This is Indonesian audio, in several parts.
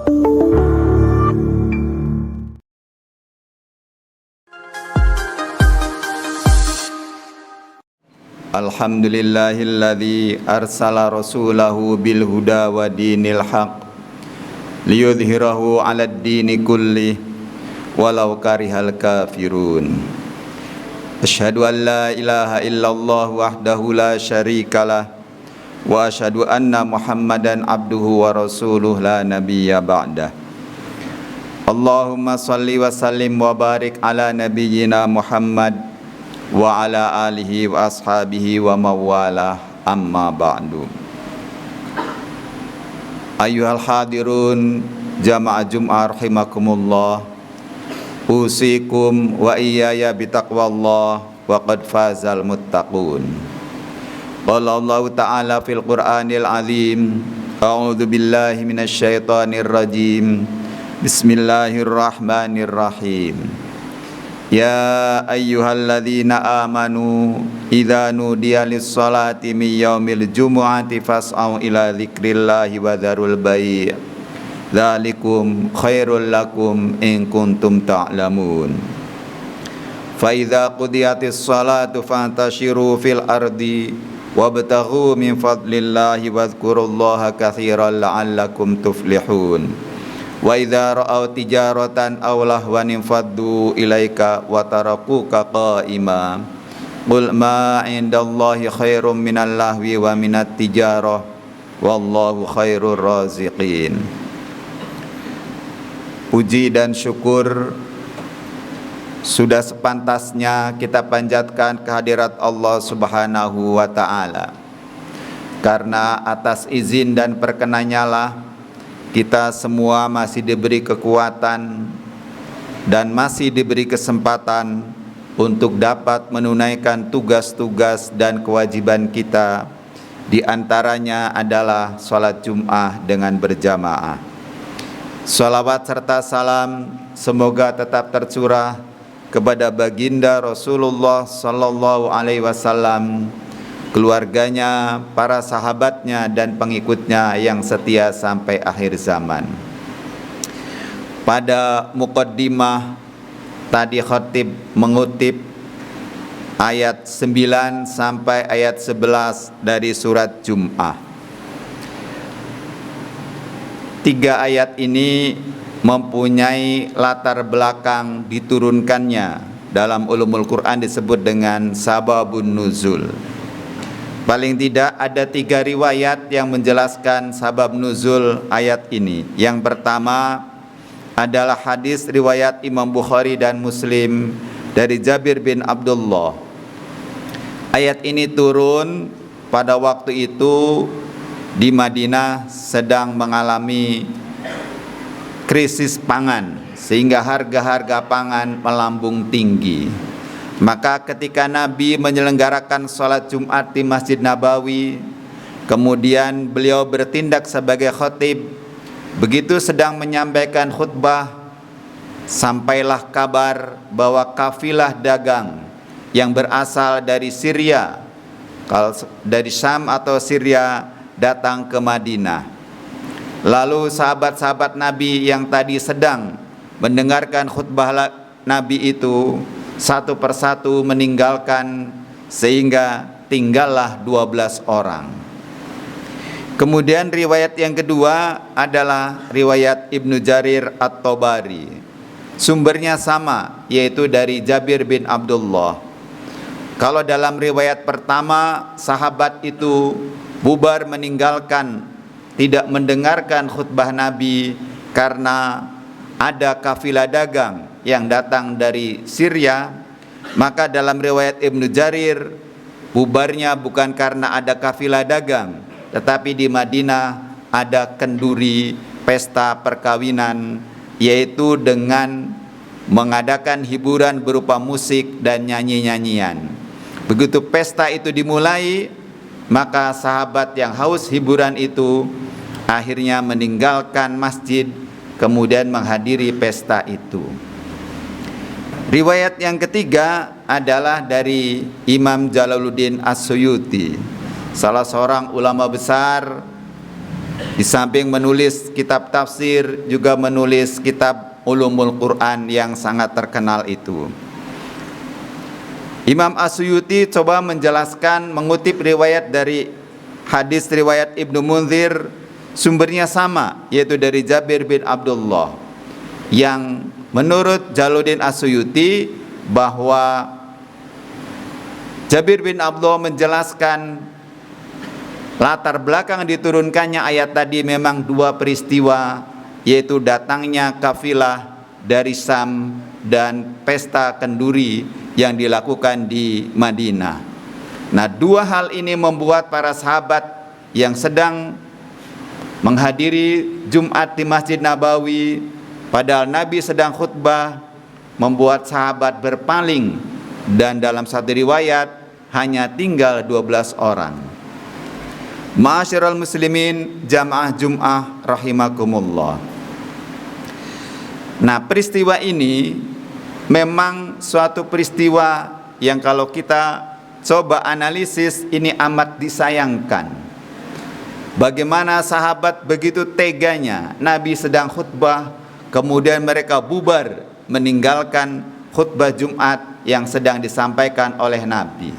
Alhamdulillahilladzi arsala rasulahu bil huda wa dinil haq liyudhhirahu 'alad dini kulli walau karihal kafirun. Asyhadu an la ilaha illallah wahdahu la syarikalah wa asyhadu anna Muhammadan abduhu wa rasuluh la nabiyya ba'dah. Allahumma salli wa sallim wa barik ala nabiyyina Muhammad wa ala alihi wa ashabihi wa mawalah, amma ba'du. Ayyuhal hadirun jamaah Jum'ah rahimakumullah, usikum wa iyaya bitaqwallah wa qad fazal muttaqun. Qala Allah ta'ala fil Qur'anil azim, a'udzu billahi minasy syaithanir rajim, bismillahirrahmanirrahim. Ya ayyuhalladzina amanu idza nudiya lis-salati min yaumil jumu'ati fas'au ila dzikrillahi wa dzarul bai'. Dzalikum khairul lakum in kuntum ta'lamun. Fa idza qudiyatis salatu fantashiru fil ardi wabtaghu min fadlillahi wadhkurullaha katsiran la'allakum tuflihun. Wa idza ra'aw tijaratan aw lahwan infaddu ilaika wa tarakuka qa'ima qul ma 'indallahi khairum minal lahwi wa minat tijarah wallahu khairur raziqin. Puji dan syukur sudah sepantasnya kita panjatkan kehadirat Allah Subhanahu wa ta'ala, karena atas izin dan perkenannya lah kita semua masih diberi kekuatan dan masih diberi kesempatan untuk dapat menunaikan tugas-tugas dan kewajiban kita. Di antaranya adalah sholat Jum'ah dengan berjamaah. Shalawat serta salam semoga tetap tercurah kepada baginda Rasulullah sallallahu alaihi wasallam, keluarganya, para sahabatnya dan pengikutnya yang setia sampai akhir zaman. Pada muqaddimah tadi khatib mengutip ayat 9 sampai ayat 11 dari surat Jum'ah. 3 ayat ini mempunyai latar belakang diturunkannya. Dalam ulumul Quran disebut dengan sababun nuzul. Paling tidak ada 3 riwayat yang menjelaskan sabab nuzul ayat ini. Yang pertama adalah hadis riwayat Imam Bukhari dan Muslim dari Jabir bin Abdullah. Ayat ini turun pada waktu itu di Madinah sedang mengalami krisis pangan, sehingga harga-harga pangan melambung tinggi. Maka ketika Nabi menyelenggarakan sholat Jumat di Masjid Nabawi, kemudian beliau bertindak sebagai khatib. Begitu sedang menyampaikan khutbah, sampailah kabar bahwa kafilah dagang yang berasal dari Syria, kalau dari Syam atau Syria, datang ke Madinah. Lalu sahabat-sahabat Nabi yang tadi sedang mendengarkan khutbah Nabi itu satu persatu meninggalkan, sehingga tinggallah 12 orang. Kemudian riwayat yang kedua adalah riwayat Ibnu Jarir At-Tabari. Sumbernya sama, yaitu dari Jabir bin Abdullah. Kalau dalam riwayat pertama, sahabat itu bubar meninggalkan, tidak mendengarkan khutbah Nabi karena ada kafilah dagang yang datang dari Syria. Maka dalam riwayat Ibnu Jarir, bubarnya bukan karena ada kafilah dagang, tetapi di Madinah ada kenduri pesta perkawinan, yaitu dengan mengadakan hiburan berupa musik dan nyanyi-nyanyian. Begitu pesta itu dimulai, maka sahabat yang haus hiburan itu akhirnya meninggalkan masjid, kemudian menghadiri pesta itu. Riwayat yang ketiga adalah dari Imam Jalaluddin As-Suyuti, salah seorang ulama besar Di samping menulis kitab tafsir, juga menulis kitab Ulumul Quran yang sangat terkenal itu. Imam As-Suyuti coba menjelaskan, mengutip riwayat dari hadis riwayat Ibnu Munzir, sumbernya sama, yaitu dari Jabir bin Abdullah, yang menurut Jalaluddin As-Suyuti bahwa Jabir bin Abdullah menjelaskan latar belakang diturunkannya ayat tadi memang dua peristiwa, yaitu datangnya kafilah dari Sam dan pesta kenduri yang dilakukan di Madinah. Nah, dua hal ini membuat para sahabat yang sedang menghadiri Jumat di Masjid Nabawi, padahal Nabi sedang khutbah, membuat sahabat berpaling, dan dalam satu riwayat hanya tinggal 12 orang. Ma'asyiral muslimin jamaah Jum'ah rahimakumullah. Nah, peristiwa ini memang suatu peristiwa yang kalau kita coba analisis, ini amat disayangkan. Bagaimana sahabat begitu teganya, Nabi sedang khutbah, kemudian mereka bubar meninggalkan khutbah Jumat yang sedang disampaikan oleh Nabi.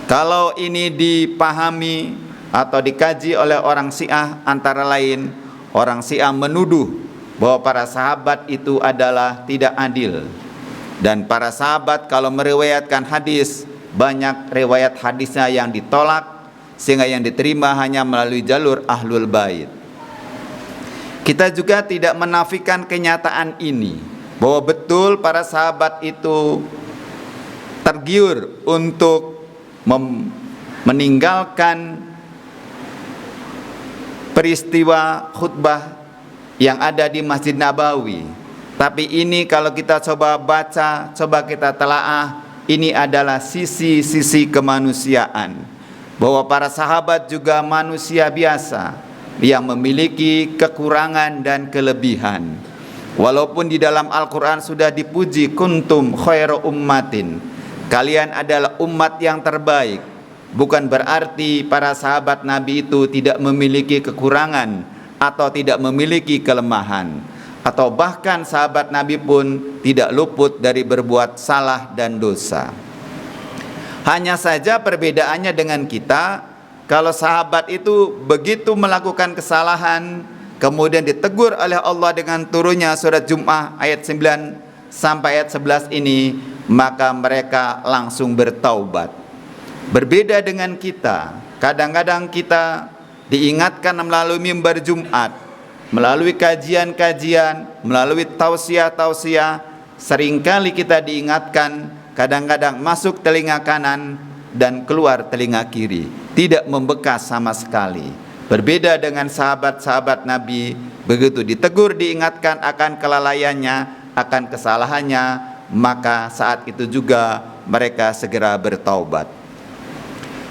Kalau ini dipahami atau dikaji oleh orang Syiah, antara lain orang Syiah menuduh bahwa para sahabat itu adalah tidak adil, dan para sahabat kalau meriwayatkan hadis, banyak riwayat hadisnya yang ditolak, sehingga yang diterima hanya melalui jalur Ahlul Bait. Kita juga tidak menafikan kenyataan ini, bahwa betul para sahabat itu tergiur untuk meninggalkan peristiwa khutbah yang ada di Masjid Nabawi. Tapi ini kalau kita coba baca, coba kita telaah, ini adalah sisi-sisi kemanusiaan, bahwa para sahabat juga manusia biasa yang memiliki kekurangan dan kelebihan. Walaupun di dalam Al-Quran sudah dipuji, kuntum khairu ummatin, kalian adalah umat yang terbaik, bukan berarti para sahabat Nabi itu tidak memiliki kekurangan atau tidak memiliki kelemahan, atau bahkan sahabat Nabi pun tidak luput dari berbuat salah dan dosa. Hanya saja perbedaannya dengan kita, kalau sahabat itu begitu melakukan kesalahan, kemudian ditegur oleh Allah dengan turunnya surat Jum'ah ayat 9 sampai ayat 11 ini, maka mereka langsung bertaubat. Berbeda dengan kita, kadang-kadang kita diingatkan melalui mimbar Jumat, melalui kajian-kajian, melalui tausiah-tausiah, seringkali kita diingatkan, kadang-kadang masuk telinga kanan dan keluar telinga kiri, tidak membekas sama sekali. Berbeda dengan sahabat-sahabat Nabi, begitu ditegur, diingatkan akan kelalaiannya, akan kesalahannya, maka saat itu juga mereka segera bertaubat.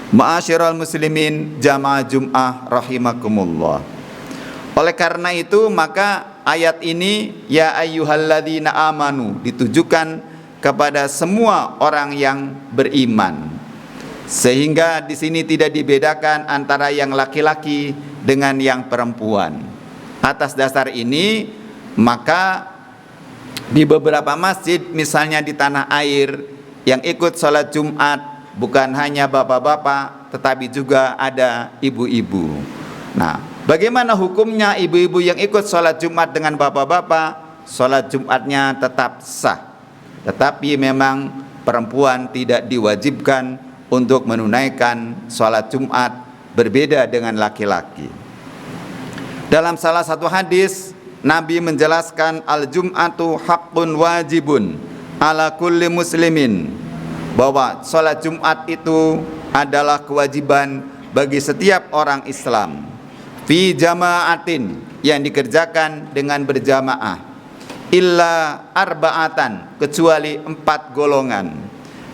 Ma'asyiral muslimin jamaah Jum'ah rahimakumullah. Oleh karena itu, maka ayat ini, ya ayyuhalladzina amanu, ditujukan kepada semua orang yang beriman, sehingga di sini tidak dibedakan antara yang laki-laki dengan yang perempuan. Atas dasar ini, maka di beberapa masjid, misalnya di tanah air, yang ikut sholat Jumat bukan hanya bapak-bapak, tetapi juga ada ibu-ibu. Nah, bagaimana hukumnya ibu-ibu yang ikut sholat Jumat dengan bapak-bapak? Sholat Jumatnya tetap sah, tetapi memang perempuan tidak diwajibkan untuk menunaikan sholat Jumat, berbeda dengan laki-laki. Dalam salah satu hadis, Nabi menjelaskan al-Jum'atu haqqun wajibun ala kulli muslimin, bahwa sholat Jumat itu adalah kewajiban bagi setiap orang Islam, fi jama'atin, yang dikerjakan dengan berjamaah, illa arba'atan, kecuali 4 golongan.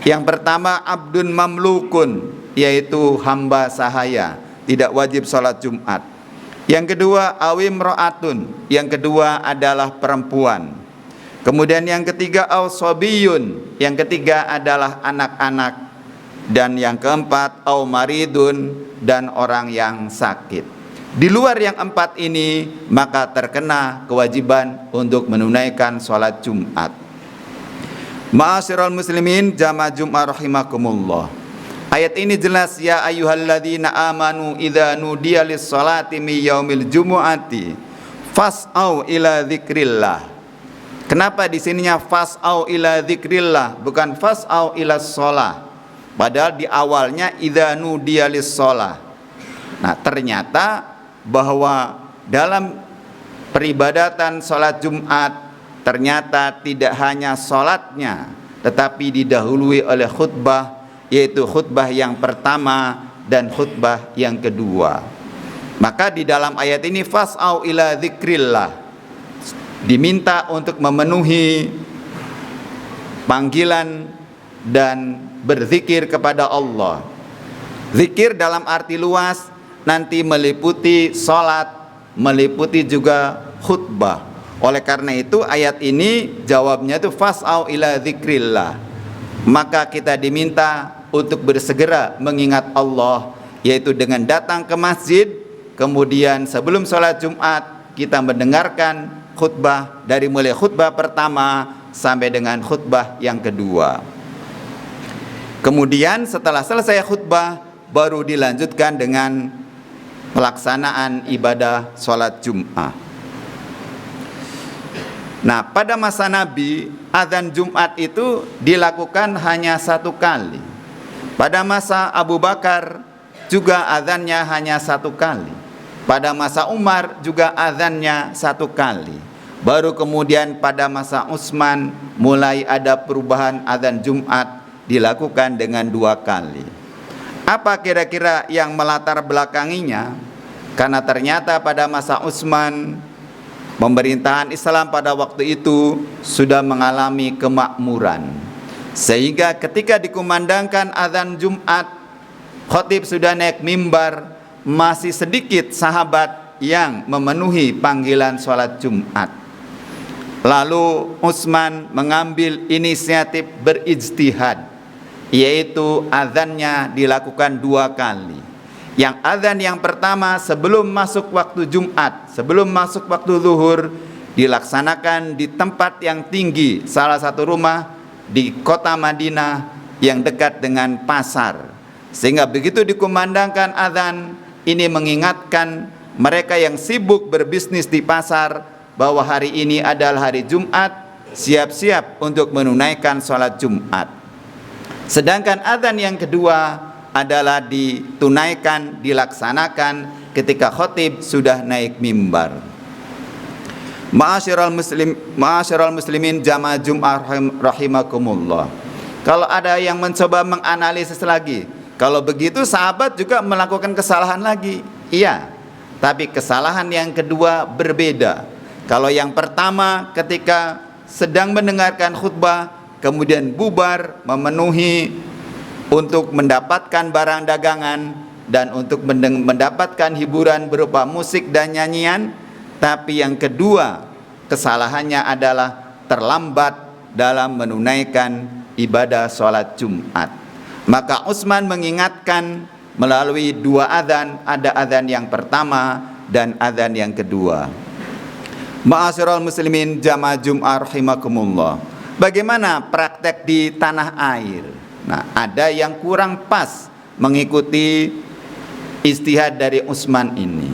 Yang pertama abdun mamlukun, yaitu hamba sahaya, tidak wajib sholat Jumat. Yang kedua awim ro'atun, yang kedua adalah perempuan. Kemudian yang ketiga awsobiyun, yang ketiga adalah anak-anak. Dan yang keempat maridun, dan orang yang sakit. di luar yang 4 ini, maka terkena kewajiban untuk menunaikan sholat Jumat. Ma'asyiral muslimin jamaah Jumat rahimakumullah. Ayat ini jelas, ya ayyuhalladzina amanu idza nudiya lis-sholati min yaumil jumu'ati fas'au ila dzikrillah. Kenapa di sininya fas'au ila dzikrillah bukan fas'au ila sholah? Padahal di awalnya idza nudiya lis-sholah. Nah, ternyata bahwa dalam peribadatan sholat Jumat ternyata tidak hanya sholatnya, tetapi didahului oleh khutbah, yaitu khutbah yang pertama dan khutbah yang kedua. Maka di dalam ayat ini fas'au ila dzikrillah, diminta untuk memenuhi panggilan dan berzikir kepada Allah. Zikir dalam arti luas nanti meliputi sholat, meliputi juga khutbah. Oleh karena itu ayat ini jawabnya itu fas'au ila dzikrillah. Maka kita diminta untuk bersegera mengingat Allah, yaitu dengan datang ke masjid, kemudian sebelum sholat Jumat kita mendengarkan khutbah, dari mulai khutbah pertama sampai dengan khutbah yang kedua. Kemudian setelah selesai khutbah baru dilanjutkan dengan pelaksanaan ibadah sholat Jumat. Nah, pada masa Nabi, azan Jumat itu dilakukan hanya 1 kali. Pada masa Abu Bakar juga azannya hanya 1 kali. Pada masa Umar juga azannya 1 kali. Baru kemudian pada masa Utsman mulai ada perubahan azan Jumat dilakukan dengan 2 kali. Apa kira-kira yang melatar belakanginya? Karena ternyata pada masa Utsman pemerintahan Islam pada waktu itu sudah mengalami kemakmuran, sehingga ketika dikumandangkan azan Jumat, khatib sudah naik mimbar, masih sedikit sahabat yang memenuhi panggilan sholat Jumat. Lalu Utsman mengambil inisiatif berijtihad, yaitu azannya dilakukan 2 kali. Yang azan yang pertama sebelum masuk waktu Jumat, sebelum masuk waktu zuhur, dilaksanakan di tempat yang tinggi, salah satu rumah di kota Madinah yang dekat dengan pasar. Sehingga begitu dikumandangkan azan, ini mengingatkan mereka yang sibuk berbisnis di pasar bahwa hari ini adalah hari Jumat, siap-siap untuk menunaikan sholat Jumat. Sedangkan azan yang kedua adalah ditunaikan, dilaksanakan ketika khatib sudah naik mimbar. Ma'asyiral muslimin jamaah Jumat rahimakumullah. Kalau ada yang mencoba menganalisis lagi, kalau begitu sahabat juga melakukan kesalahan lagi. Iya, tapi kesalahan yang kedua berbeda. Kalau yang pertama ketika sedang mendengarkan khutbah kemudian bubar memenuhi untuk mendapatkan barang dagangan dan untuk mendapatkan hiburan berupa musik dan nyanyian. Tapi yang kedua kesalahannya adalah terlambat dalam menunaikan ibadah sholat Jumat. Maka Utsman mengingatkan melalui 2 azan, ada azan yang pertama dan azan yang kedua. Ma'asyiral muslimin jamaah Jumat rahimakumullah. Bagaimana praktek di tanah air? Nah, ada yang kurang pas mengikuti ijtihad dari Utsman ini.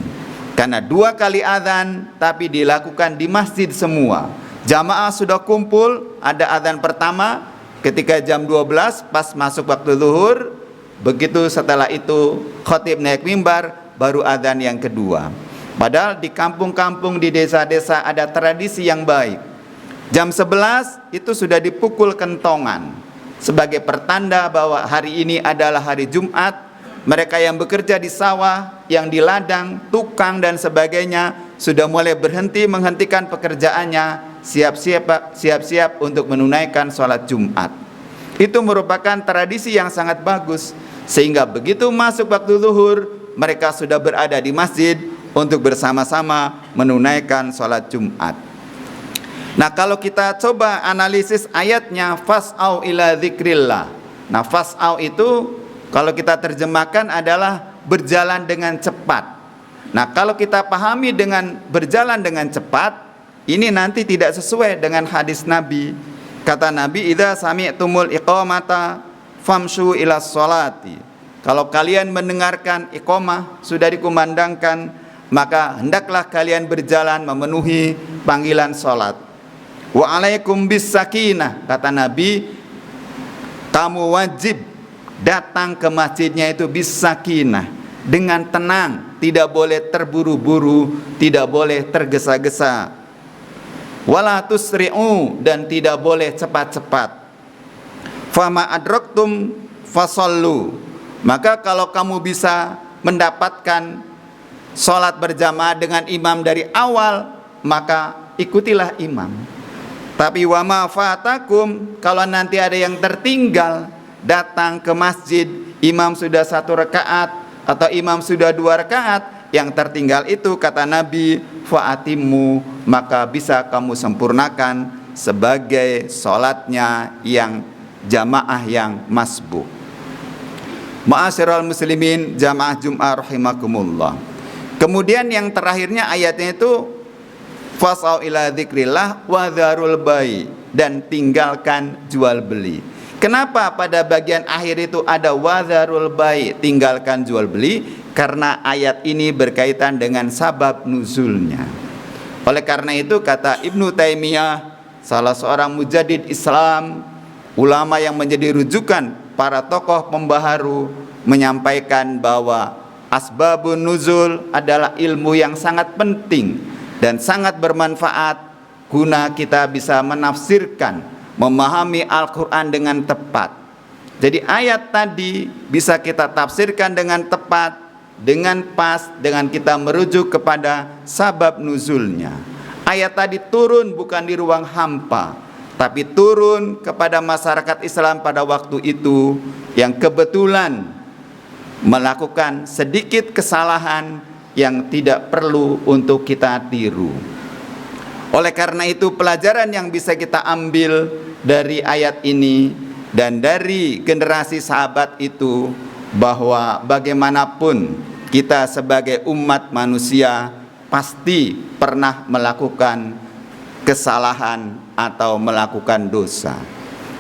Karena 2 kali azan tapi dilakukan di masjid semua. Jamaah sudah kumpul, ada azan pertama ketika jam 12 pas masuk waktu zuhur. Begitu setelah itu khatib naik mimbar, baru azan yang kedua. Padahal di kampung-kampung, di desa-desa ada tradisi yang baik. Jam 11 itu sudah dipukul kentongan sebagai pertanda bahwa hari ini adalah hari Jumat. Mereka yang bekerja di sawah, yang di ladang, tukang dan sebagainya sudah mulai menghentikan pekerjaannya, siap-siap untuk menunaikan sholat Jumat. Itu merupakan tradisi yang sangat bagus, sehingga begitu masuk waktu zuhur mereka sudah berada di masjid untuk bersama-sama menunaikan sholat Jumat. Nah, kalau kita coba analisis ayatnya fas'au ila dzikrillah. Nah, fas'au itu kalau kita terjemahkan adalah berjalan dengan cepat. Nah, kalau kita pahami dengan berjalan dengan cepat, ini nanti tidak sesuai dengan hadis Nabi. Kata Nabi, idza sami'tumul iqamata famshu ila sholati. Kalau kalian mendengarkan iqamah sudah dikumandangkan, maka hendaklah kalian berjalan memenuhi panggilan sholat. Wa alaikum bis sakinah, kata Nabi, kamu wajib datang ke masjidnya itu bis sakinah, dengan tenang, tidak boleh terburu-buru, tidak boleh tergesa-gesa. Wala tusri'u, dan tidak boleh cepat-cepat. Fama adraktum fasallu, maka kalau kamu bisa mendapatkan sholat berjamaah dengan imam dari awal, maka ikutilah imam. Tapi wama fatakum, kalau nanti ada yang tertinggal, datang ke masjid, imam sudah 1 rakaat atau imam sudah 2 rakaat, yang tertinggal itu kata Nabi, fa'atimu, maka bisa kamu sempurnakan sebagai sholatnya yang jamaah yang masbuk. Ma'asyiral muslimin jamaah Jum'ah rahimakumullah. Kemudian yang terakhirnya ayatnya itu fas'au ila dzikrillah wa dzarul bai, dan tinggalkan jual beli. Kenapa pada bagian akhir itu ada wa dzarul bai, tinggalkan jual beli? Karena ayat ini berkaitan dengan sabab nuzulnya. Oleh karena itu kata Ibnu Taimiyah, salah seorang mujaddid Islam, ulama yang menjadi rujukan para tokoh pembaharu, menyampaikan bahwa asbabun nuzul adalah ilmu yang sangat penting dan sangat bermanfaat guna kita bisa menafsirkan, memahami Al-Quran dengan tepat. Jadi ayat tadi bisa kita tafsirkan dengan tepat, dengan pas, dengan kita merujuk kepada sabab nuzulnya. Ayat tadi turun bukan di ruang hampa, tapi turun kepada masyarakat Islam pada waktu itu yang kebetulan melakukan sedikit kesalahan yang tidak perlu untuk kita tiru. Oleh karena itu, pelajaran yang bisa kita ambil dari ayat ini dan dari generasi sahabat itu, bahwa bagaimanapun kita sebagai umat manusia pasti pernah melakukan kesalahan atau melakukan dosa.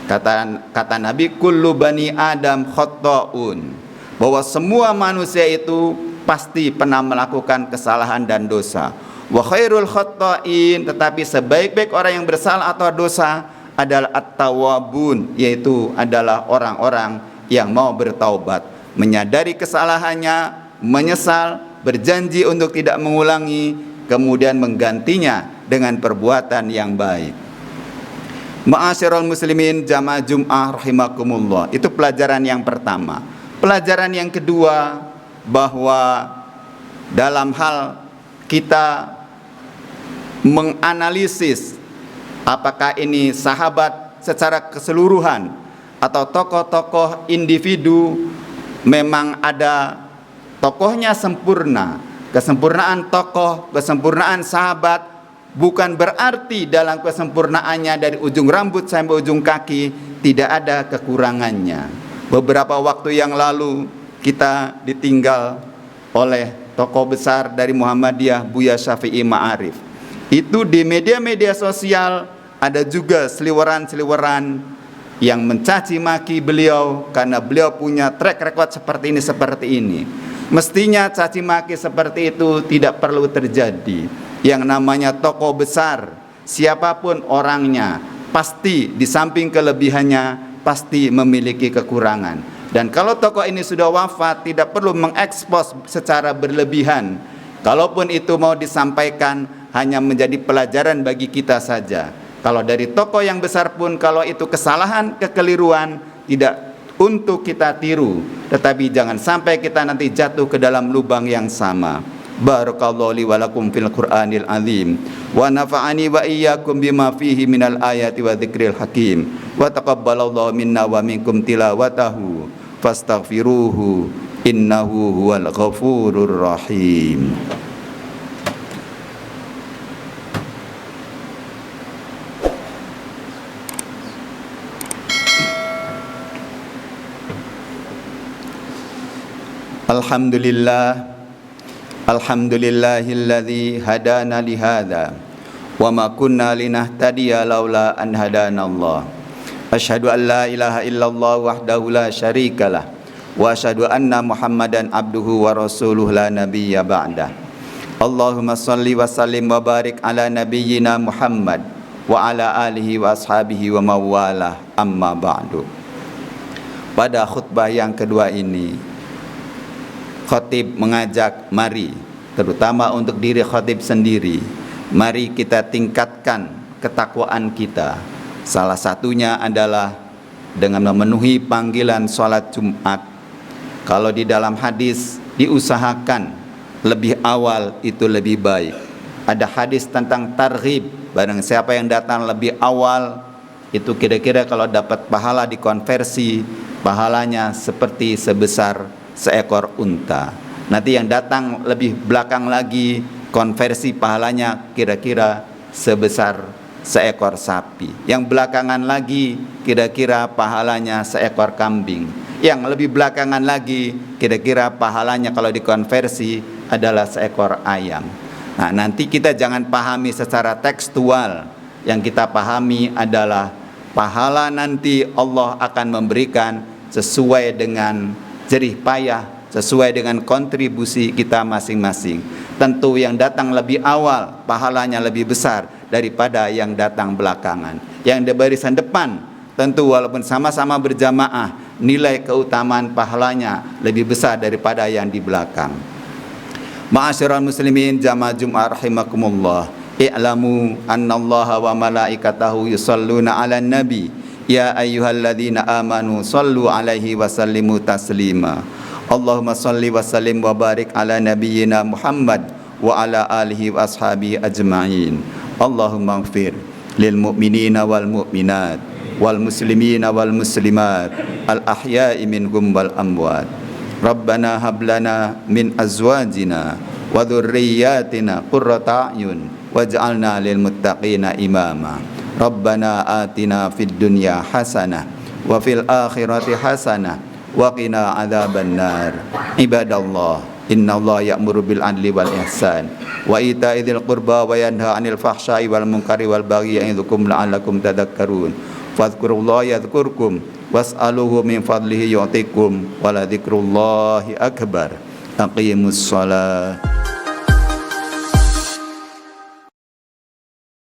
Kata Nabi, kullu bani Adam khotta'un, bahwa semua manusia itu pasti pernah melakukan kesalahan dan dosa. Wa khairul khotta'in, tetapi sebaik-baik orang yang bersalah atau dosa adalah at-tawwabun, yaitu adalah orang-orang yang mau bertaubat, menyadari kesalahannya, menyesal, berjanji untuk tidak mengulangi, kemudian menggantinya dengan perbuatan yang baik. Ma'asyiral muslimin jamaah Jum'ah rahimakumullah. Itu pelajaran yang pertama. Pelajaran yang kedua, bahwa dalam hal kita menganalisis apakah ini sahabat secara keseluruhan atau tokoh-tokoh individu, memang ada tokohnya sempurna. Kesempurnaan tokoh, kesempurnaan sahabat bukan berarti dalam kesempurnaannya dari ujung rambut sampai ujung kaki tidak ada kekurangannya. Beberapa waktu yang lalu kita ditinggal oleh tokoh besar dari Muhammadiyah, Buya Syafi'i Ma'arif. Itu di media-media sosial ada juga seliweran-seliweran yang mencaci maki beliau karena beliau punya track record seperti ini. Mestinya caci maki seperti itu tidak perlu terjadi. Yang namanya tokoh besar, siapapun orangnya, pasti di samping kelebihannya pasti memiliki kekurangan. Dan kalau tokoh ini sudah wafat, tidak perlu mengekspos secara berlebihan. Kalaupun itu mau disampaikan, hanya menjadi pelajaran bagi kita saja. Kalau dari tokoh yang besar pun, kalau itu kesalahan, kekeliruan, tidak untuk kita tiru, tetapi jangan sampai kita nanti jatuh ke dalam lubang yang sama. Barakallahu li wa lakum fil Qur'anil azim wa nafa'ani wa iyyakum bima fihi minal ayati wa dzikril hakim wa taqabbalallahu minna wa minkum tilawatahu fastaghfiruhu innahu huwal ghafurur rahim. Alhamdulillah, Alhamdulillahilladzi hadana lihada wa ma kunna linahtadiya laula an hadanallah. Asyhadu an la ilaha illallah wahdahu la syarikalah wa asyhadu anna Muhammadan abduhu wa rasuluhu la nabiyya ba'dah. Allahumma salli wa sallim wa barik ala nabiyyina Muhammad wa ala alihi wa ashabihi wa mawalah, amma ba'du. Pada khutbah yang kedua ini, khatib mengajak mari, terutama untuk diri khatib sendiri, mari kita tingkatkan ketakwaan kita. Salah satunya adalah dengan memenuhi panggilan sholat Jumat. Kalau di dalam hadis diusahakan lebih awal itu lebih baik. Ada hadis tentang targhib, barang siapa yang datang lebih awal itu kira-kira kalau dapat pahala dikonversi, pahalanya seperti sebesar seekor unta. Nanti yang datang lebih belakang lagi, konversi pahalanya kira-kira sebesar seekor sapi. Yang belakangan lagi kira-kira pahalanya seekor kambing. Yang lebih belakangan lagi kira-kira pahalanya kalau dikonversi adalah seekor ayam. Nah, nanti kita jangan pahami secara tekstual. Yang kita pahami adalah pahala nanti Allah akan memberikan sesuai dengan jerih payah, sesuai dengan kontribusi kita masing-masing. Tentu yang datang lebih awal pahalanya lebih besar daripada yang datang belakangan. Yang di barisan depan tentu walaupun sama-sama berjamaah, nilai keutamaan pahalanya lebih besar daripada yang di belakang. Ma'asyiral muslimin jamaah Jumat rahimakumullah, i'lamu annallaha wa malaikatahu yusalluna 'alan nabi ya ayyuhalladzina amanu sallu 'alaihi wa sallimu taslima. Allahumma salli wa sallim wa barik ala nabiyyina Muhammad wa ala alihi wa ashabihi ajma'in. Allahumma ighfir lil mu'minina wal mu'minat wal muslimina wal muslimat al ahya'i minhum wal amwat. Rabbana hab lana min azwajina wa dhurriyyatina qurrata a'yun waj'alna lil muttaqina imama. Rabbana atina fid dunya hasanah wa fil akhirati hasanah wa qina adzaban nar. Ibadallah, innallaha ya'muru bil adli wal ihsan wa ita'i dzil qurba wa yanha 'anil fahsya'i wal munkari wal baghi ya'idzukum la'allakum tadhakkarun. Fadhkurullaha yadhkurkum was'aluhu min fadlihi yu'tikum wa la dzikrullahi akbar. Aqimus shalah.